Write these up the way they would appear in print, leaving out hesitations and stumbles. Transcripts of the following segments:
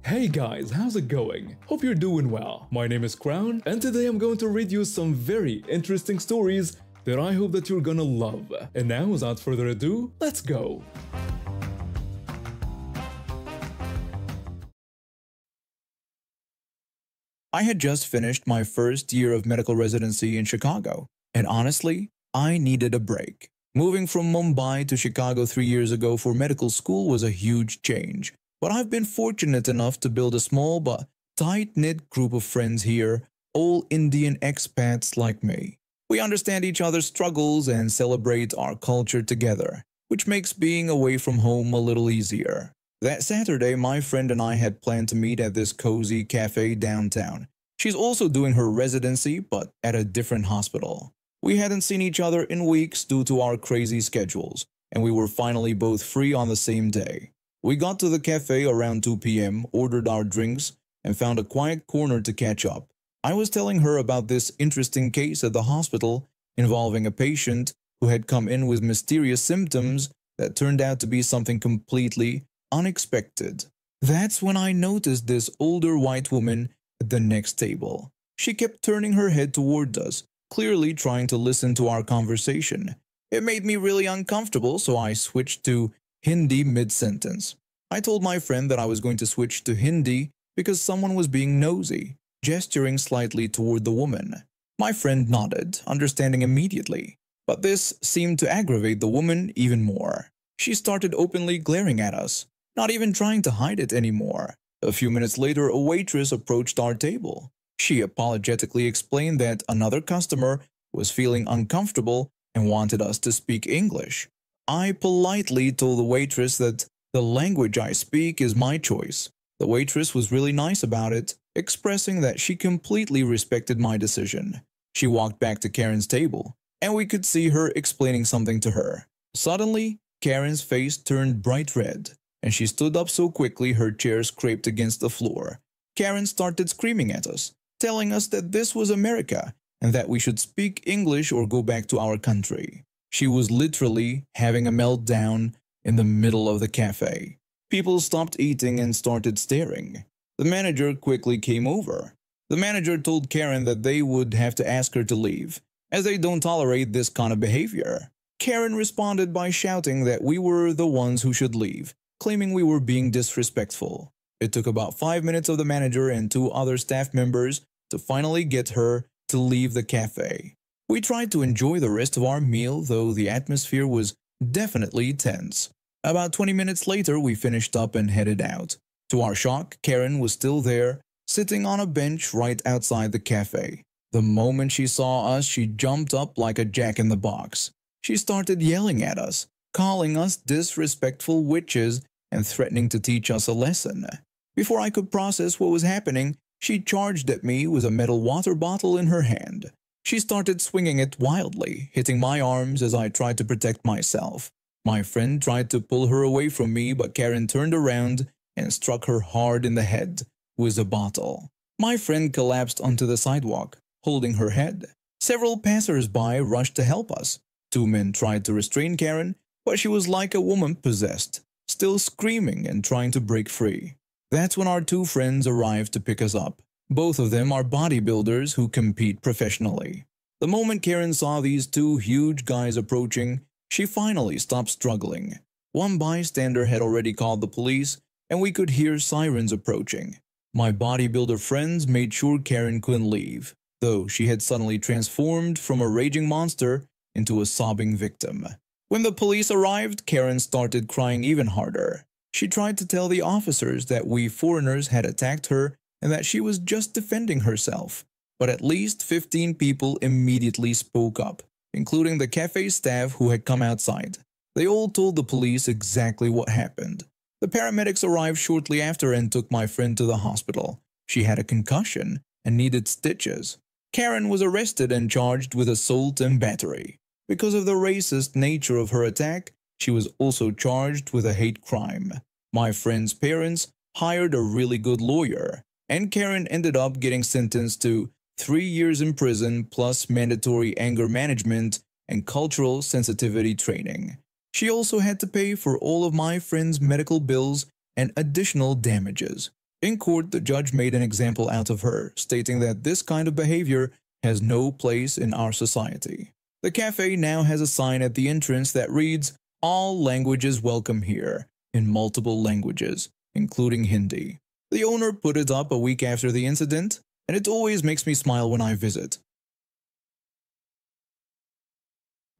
Hey guys, how's it going? Hope you're doing well. My name is Crown, and today I'm going to read you some very interesting stories that I hope that you're gonna love. And now, without further ado, let's go! I had just finished my first year of medical residency in Chicago, and honestly, I needed a break. Moving from Mumbai to Chicago 3 years ago for medical school was a huge change, but I've been fortunate enough to build a small but tight-knit group of friends here, all Indian expats like me. We understand each other's struggles and celebrate our culture together, which makes being away from home a little easier. That Saturday, my friend and I had planned to meet at this cozy cafe downtown. She's also doing her residency, but at a different hospital. We hadn't seen each other in weeks due to our crazy schedules, and we were finally both free on the same day. We got to the cafe around 2 p.m., ordered our drinks, and found a quiet corner to catch up. I was telling her about this interesting case at the hospital involving a patient who had come in with mysterious symptoms that turned out to be something completely unexpected. That's when I noticed this older white woman at the next table. She kept turning her head toward us, clearly trying to listen to our conversation. It made me really uncomfortable, so I switched to Hindi mid-sentence. I told my friend that I was going to switch to Hindi because someone was being nosy, gesturing slightly toward the woman. My friend nodded, understanding immediately, but this seemed to aggravate the woman even more. She started openly glaring at us, not even trying to hide it anymore. A few minutes later, a waitress approached our table. She apologetically explained that another customer was feeling uncomfortable and wanted us to speak English. I politely told the waitress that the language I speak is my choice. The waitress was really nice about it, expressing that she completely respected my decision. She walked back to Karen's table, and we could see her explaining something to her. Suddenly, Karen's face turned bright red, and she stood up so quickly her chair scraped against the floor. Karen started screaming at us, telling us that this was America and that we should speak English or go back to our country. She was literally having a meltdown in the middle of the cafe. People stopped eating and started staring. The manager quickly came over. The manager told Karen that they would have to ask her to leave, as they don't tolerate this kind of behavior. Karen responded by shouting that we were the ones who should leave, claiming we were being disrespectful. It took about 5 minutes of the manager and 2 other staff members to finally get her to leave the cafe. We tried to enjoy the rest of our meal, though the atmosphere was definitely tense. About 20 minutes later, we finished up and headed out. To our shock, Karen was still there, sitting on a bench right outside the cafe. The moment she saw us, she jumped up like a jack-in-the-box. She started yelling at us, calling us disrespectful witches and threatening to teach us a lesson. Before I could process what was happening, she charged at me with a metal water bottle in her hand. She started swinging it wildly, hitting my arms as I tried to protect myself. My friend tried to pull her away from me, but Karen turned around and struck her hard in the head with the bottle. My friend collapsed onto the sidewalk, holding her head. Several passers-by rushed to help us. 2 men tried to restrain Karen, but she was like a woman possessed, still screaming and trying to break free. That's when our 2 friends arrived to pick us up. Both of them are bodybuilders who compete professionally. The moment Karen saw these 2 huge guys approaching, she finally stopped struggling. One bystander had already called the police, and we could hear sirens approaching. My bodybuilder friends made sure Karen couldn't leave, though she had suddenly transformed from a raging monster into a sobbing victim. When the police arrived, Karen started crying even harder. She tried to tell the officers that we foreigners had attacked her and that she was just defending herself. But at least 15 people immediately spoke up, including the cafe staff who had come outside. They all told the police exactly what happened. The paramedics arrived shortly after and took my friend to the hospital. She had a concussion and needed stitches. Karen was arrested and charged with assault and battery. Because of the racist nature of her attack, she was also charged with a hate crime. My friend's parents hired a really good lawyer, and Karen ended up getting sentenced to 3 years in prison plus mandatory anger management and cultural sensitivity training. She also had to pay for all of my friend's medical bills and additional damages. In court, the judge made an example out of her, stating that this kind of behavior has no place in our society. The cafe now has a sign at the entrance that reads, "All languages welcome here," in multiple languages, including Hindi. The owner put it up a week after the incident, and it always makes me smile when I visit.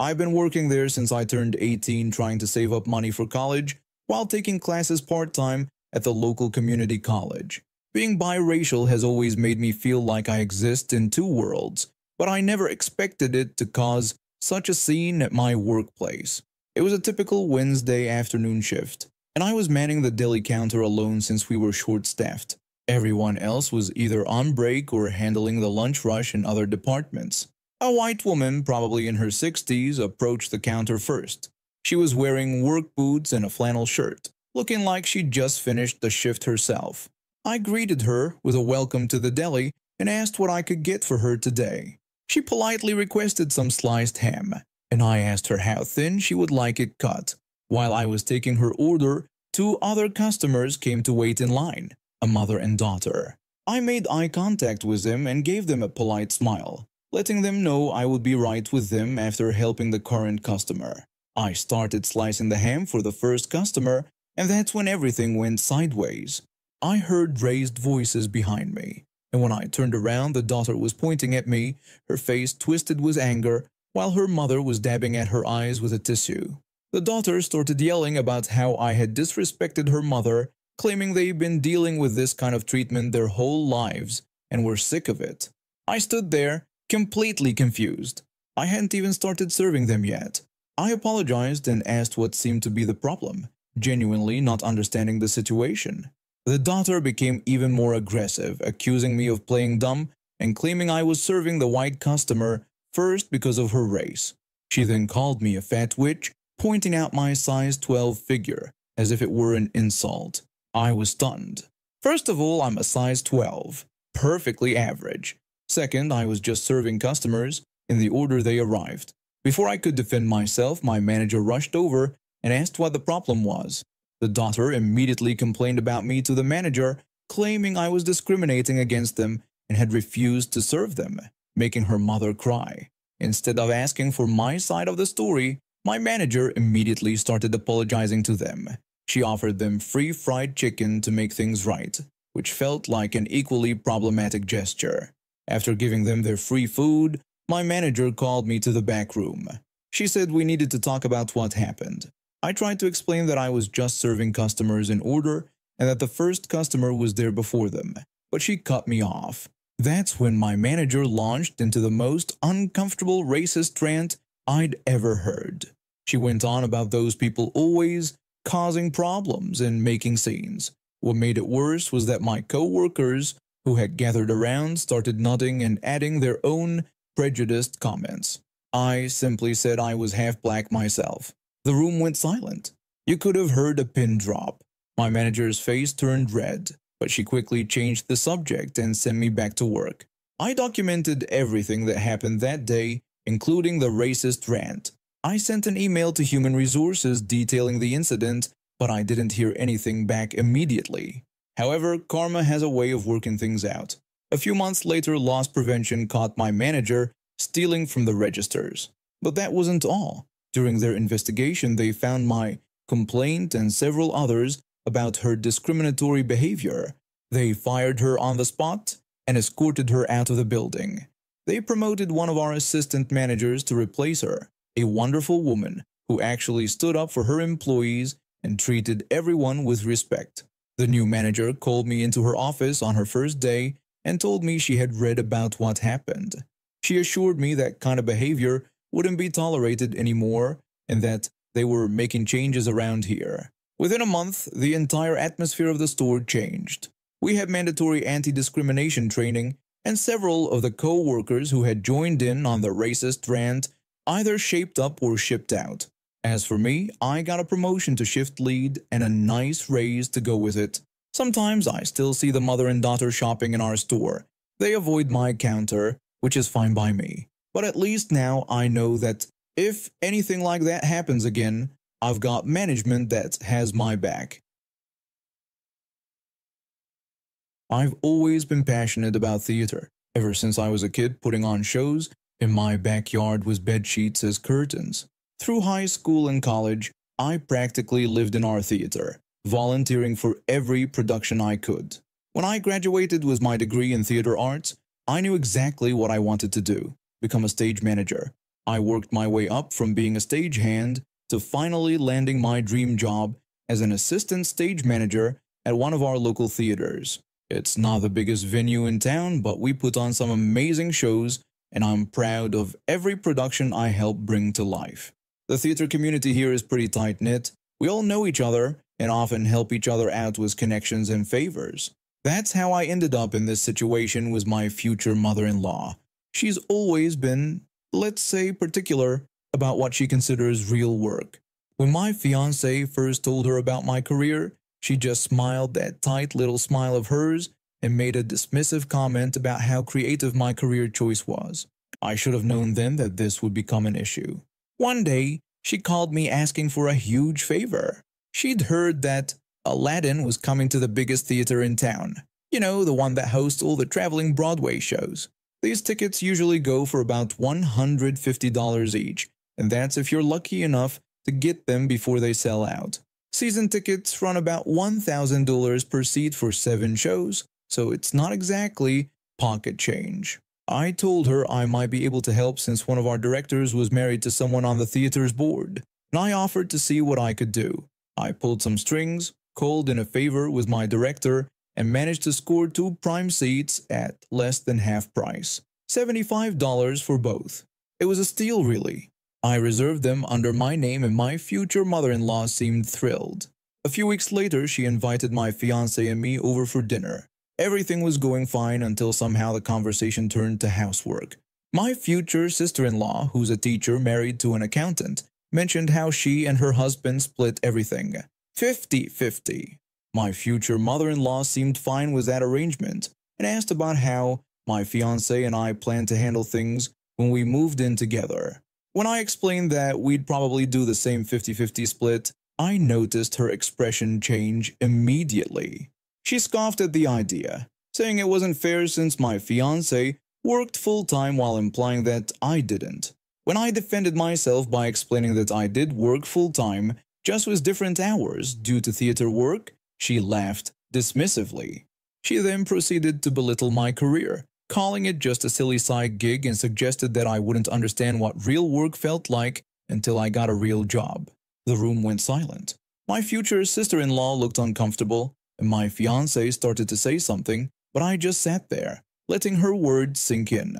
I've been working there since I turned 18, trying to save up money for college while taking classes part-time at the local community college. Being biracial has always made me feel like I exist in two worlds, but I never expected it to cause such a scene at my workplace. It was a typical Wednesday afternoon shift, and I was manning the deli counter alone since we were short-staffed. Everyone else was either on break or handling the lunch rush in other departments. A white woman, probably in her 60s, approached the counter first. She was wearing work boots and a flannel shirt, looking like she'd just finished the shift herself. I greeted her with a welcome to the deli and asked what I could get for her today. She politely requested some sliced ham, and I asked her how thin she would like it cut. While I was taking her order, two other customers came to wait in line, a mother and daughter. I made eye contact with them and gave them a polite smile, letting them know I would be right with them after helping the current customer. I started slicing the ham for the first customer, and that's when everything went sideways. I heard raised voices behind me, and when I turned around, the daughter was pointing at me, her face twisted with anger, while her mother was dabbing at her eyes with a tissue. The daughter started yelling about how I had disrespected her mother, claiming they'd been dealing with this kind of treatment their whole lives and were sick of it. I stood there, completely confused. I hadn't even started serving them yet. I apologized and asked what seemed to be the problem, genuinely not understanding the situation. The daughter became even more aggressive, accusing me of playing dumb and claiming I was serving the white customer first because of her race. She then called me a fat witch, pointing out my size 12 figure, as if it were an insult. I was stunned. First of all, I'm a size 12, perfectly average. Second, I was just serving customers in the order they arrived. Before I could defend myself, my manager rushed over and asked what the problem was. The daughter immediately complained about me to the manager, claiming I was discriminating against them and had refused to serve them, making her mother cry. Instead of asking for my side of the story, my manager immediately started apologizing to them. She offered them free fried chicken to make things right, which felt like an equally problematic gesture. After giving them their free food, my manager called me to the back room. She said we needed to talk about what happened. I tried to explain that I was just serving customers in order and that the first customer was there before them, but she cut me off. That's when my manager launched into the most uncomfortable racist rant I'd ever heard. She went on about those people always causing problems and making scenes. What made it worse was that my co-workers who had gathered around started nodding and adding their own prejudiced comments. I simply said I was half black myself. The room went silent. You could have heard a pin drop. My manager's face turned red, but she quickly changed the subject and sent me back to work. I documented everything that happened that day, including the racist rant. I sent an email to Human Resources detailing the incident, but I didn't hear anything back immediately. However, karma has a way of working things out. A few months later, loss prevention caught my manager stealing from the registers. But that wasn't all. During their investigation, they found my complaint and several others about her discriminatory behavior. They fired her on the spot and escorted her out of the building. They promoted one of our assistant managers to replace her, a wonderful woman who actually stood up for her employees and treated everyone with respect. The new manager called me into her office on her first day and told me she had read about what happened. She assured me that kind of behavior wouldn't be tolerated anymore and that they were making changes around here. Within a month, the entire atmosphere of the store changed. We had mandatory anti-discrimination training, and several of the co-workers who had joined in on the racist rant either shaped up or shipped out. As for me, I got a promotion to shift lead and a nice raise to go with it. Sometimes I still see the mother and daughter shopping in our store. They avoid my counter, which is fine by me. But at least now I know that if anything like that happens again, I've got management that has my back. I've always been passionate about theater, ever since I was a kid putting on shows in my backyard with bed sheets as curtains. Through high school and college, I practically lived in our theater, volunteering for every production I could. When I graduated with my degree in theater arts, I knew exactly what I wanted to do, become a stage manager. I worked my way up from being a stagehand to finally landing my dream job as an assistant stage manager at one of our local theaters. It's not the biggest venue in town, but we put on some amazing shows, and I'm proud of every production I help bring to life. The theater community here is pretty tight-knit. We all know each other and often help each other out with connections and favors. That's how I ended up in this situation with my future mother-in-law. She's always been, let's say, particular about what she considers real work. When my fiancé first told her about my career, she just smiled that tight little smile of hers and made a dismissive comment about how creative my career choice was. I should have known then that this would become an issue. One day, she called me asking for a huge favor. She'd heard that Aladdin was coming to the biggest theater in town. You know, the one that hosts all the traveling Broadway shows. These tickets usually go for about $150 each, and that's if you're lucky enough to get them before they sell out. Season tickets run about $1,000 per seat for 7 shows, so it's not exactly pocket change. I told her I might be able to help since one of our directors was married to someone on the theater's board, and I offered to see what I could do. I pulled some strings, called in a favor with my director, and managed to score 2 prime seats at less than half price, $75 for both. It was a steal, really. I reserved them under my name, and my future mother-in-law seemed thrilled. A few weeks later, she invited my fiancé and me over for dinner. Everything was going fine until somehow the conversation turned to housework. My future sister-in-law, who's a teacher married to an accountant, mentioned how she and her husband split everything, 50-50. My future mother-in-law seemed fine with that arrangement and asked about how my fiancé and I planned to handle things when we moved in together. When I explained that we'd probably do the same 50-50 split, I noticed her expression change immediately. She scoffed at the idea, saying it wasn't fair since my fiancé worked full-time while implying that I didn't. When I defended myself by explaining that I did work full-time, just with different hours due to theater work, she laughed dismissively. She then proceeded to belittle my career, calling it just a silly side gig, and suggested that I wouldn't understand what real work felt like until I got a real job. The room went silent. My future sister-in-law looked uncomfortable, and my fiancé started to say something, but I just sat there, letting her words sink in.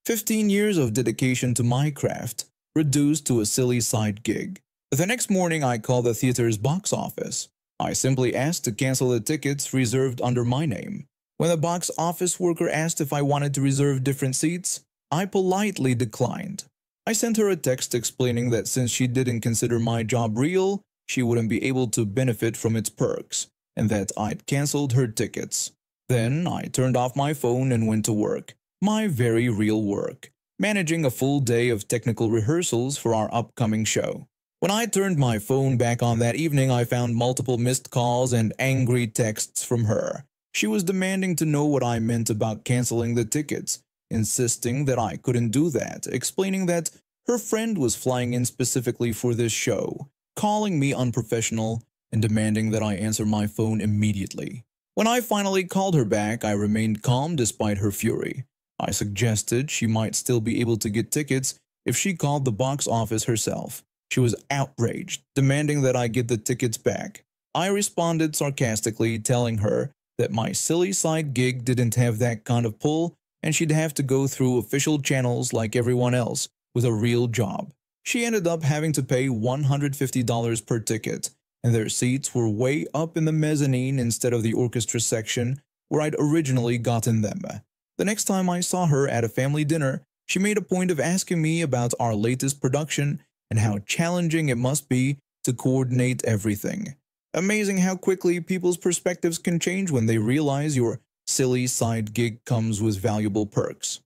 15 years of dedication to my craft, reduced to a silly side gig. The next morning, I called the theater's box office. I simply asked to cancel the tickets reserved under my name. When the box office worker asked if I wanted to reserve different seats, I politely declined. I sent her a text explaining that since she didn't consider my job real, she wouldn't be able to benefit from its perks, and that I'd canceled her tickets. Then I turned off my phone and went to work, my very real work, managing a full day of technical rehearsals for our upcoming show. When I turned my phone back on that evening, I found multiple missed calls and angry texts from her. She was demanding to know what I meant about canceling the tickets, insisting that I couldn't do that, explaining that her friend was flying in specifically for this show, calling me unprofessional, and demanding that I answer my phone immediately. When I finally called her back, I remained calm despite her fury. I suggested she might still be able to get tickets if she called the box office herself. She was outraged, demanding that I get the tickets back. I responded sarcastically, telling her that my silly side gig didn't have that kind of pull, and she'd have to go through official channels like everyone else with a real job. She ended up having to pay $150 per ticket, and their seats were way up in the mezzanine instead of the orchestra section where I'd originally gotten them. The next time I saw her at a family dinner, she made a point of asking me about our latest production and how challenging it must be to coordinate everything. Amazing how quickly people's perspectives can change when they realize your silly side gig comes with valuable perks.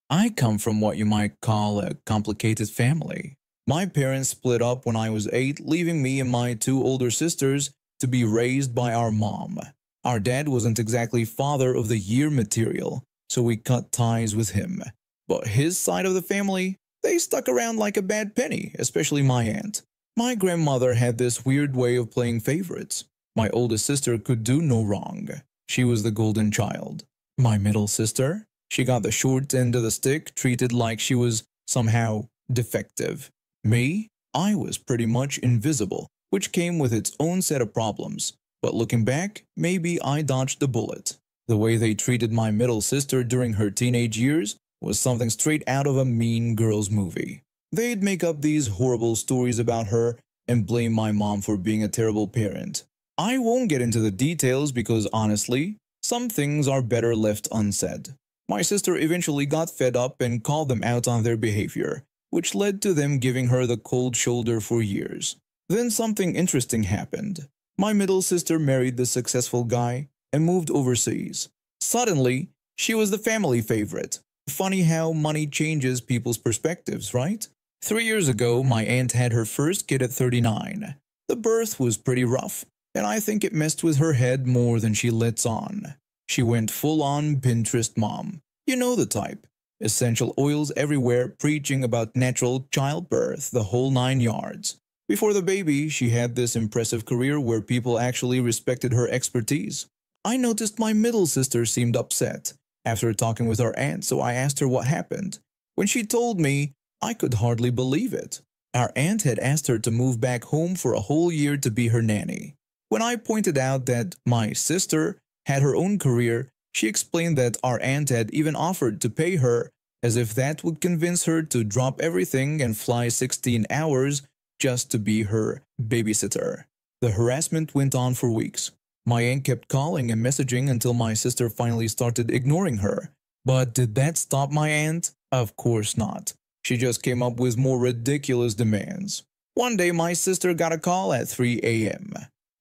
I come from what you might call a complicated family. My parents split up when I was 8, leaving me and my 2 older sisters to to be raised by our mom. Our dad wasn't exactly father of the year material, so we cut ties with him. But his side of the family, they stuck around like a bad penny, especially my aunt. My grandmother had this weird way of playing favorites. My oldest sister could do no wrong. She was the golden child. My middle sister, she got the short end of the stick, treated like she was somehow defective. Me, I was pretty much invisible, which came with its own set of problems. But looking back, maybe I dodged the bullet. The way they treated my middle sister during her teenage years was something straight out of a Mean Girls movie. They'd make up these horrible stories about her and blame my mom for being a terrible parent. I won't get into the details because honestly, some things are better left unsaid. My sister eventually got fed up and called them out on their behavior, which led to them giving her the cold shoulder for years. Then something interesting happened. My middle sister married the successful guy and moved overseas. Suddenly, she was the family favorite. Funny how money changes people's perspectives, right? 3 years ago, my aunt had her first kid at 39. The birth was pretty rough, and I think it messed with her head more than she lets on. She went full-on Pinterest mom. You know the type. Essential oils everywhere, preaching about natural childbirth, the whole 9 yards. Before the baby, she had this impressive career where people actually respected her expertise. I noticed my middle sister seemed upset after talking with our aunt, so I asked her what happened. When she told me, I could hardly believe it. Our aunt had asked her to move back home for a whole year to be her nanny. When I pointed out that my sister had her own career, she explained that our aunt had even offered to pay her, as if that would convince her to drop everything and fly 16 hours just to be her babysitter. The harassment went on for weeks. My aunt kept calling and messaging until my sister finally started ignoring her. But did that stop my aunt? Of course not. She just came up with more ridiculous demands. One day my sister got a call at 3 a.m.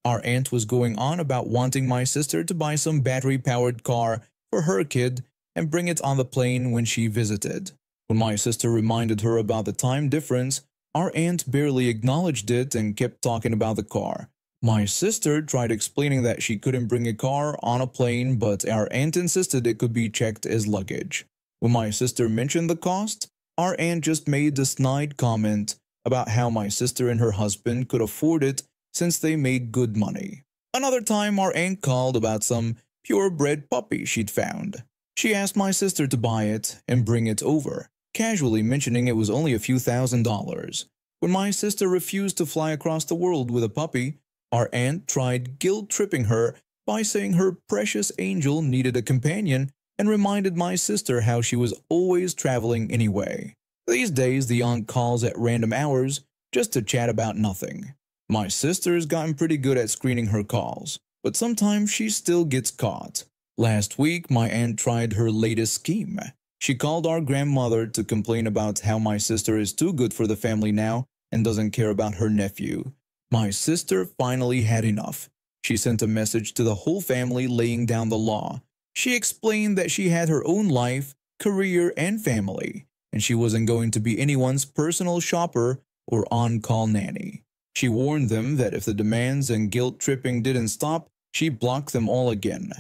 Our aunt was going on about wanting my sister to buy some battery-powered car for her kid and bring it on the plane when she visited. When my sister reminded her about the time difference, our aunt barely acknowledged it and kept talking about the car. My sister tried explaining that she couldn't bring a car on a plane, but our aunt insisted it could be checked as luggage. When my sister mentioned the cost, our aunt just made a snide comment about how my sister and her husband could afford it since they made good money. Another time, our aunt called about some purebred puppy she'd found. She asked my sister to buy it and bring it over, casually mentioning it was only a few $1,000s. When my sister refused to fly across the world with a puppy, our aunt tried guilt-tripping her by saying her precious angel needed a companion and reminded my sister how she was always traveling anyway. These days, the aunt calls at random hours just to chat about nothing. My sister's gotten pretty good at screening her calls, but sometimes she still gets caught. Last week, my aunt tried her latest scheme. She called our grandmother to complain about how my sister is too good for the family now and doesn't care about her nephew. My sister finally had enough. She sent a message to the whole family laying down the law. She explained that she had her own life, career, and family, and she wasn't going to be anyone's personal shopper or on-call nanny. She warned them that if the demands and guilt-tripping didn't stop, she'd block them all again.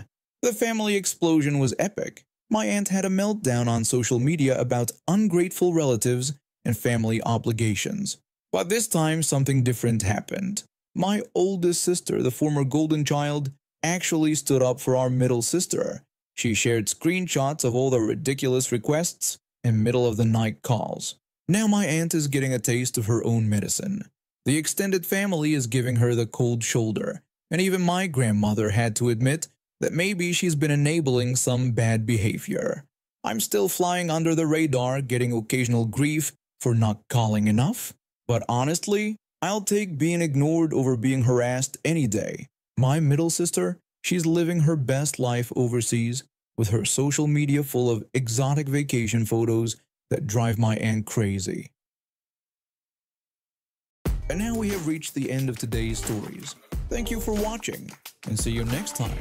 The family explosion was epic. My aunt had a meltdown on social media about ungrateful relatives and family obligations. But this time, something different happened. My oldest sister, the former golden child, actually stood up for our middle sister. She shared screenshots of all the ridiculous requests and middle-of-the-night calls. Now my aunt is getting a taste of her own medicine. The extended family is giving her the cold shoulder, and even my grandmother had to admit that maybe she's been enabling some bad behavior. I'm still flying under the radar, getting occasional grief for not calling enough. But honestly, I'll take being ignored over being harassed any day. My middle sister, she's living her best life overseas with her social media full of exotic vacation photos that drive my aunt crazy. And now we have reached the end of today's stories. Thank you for watching, and see you next time.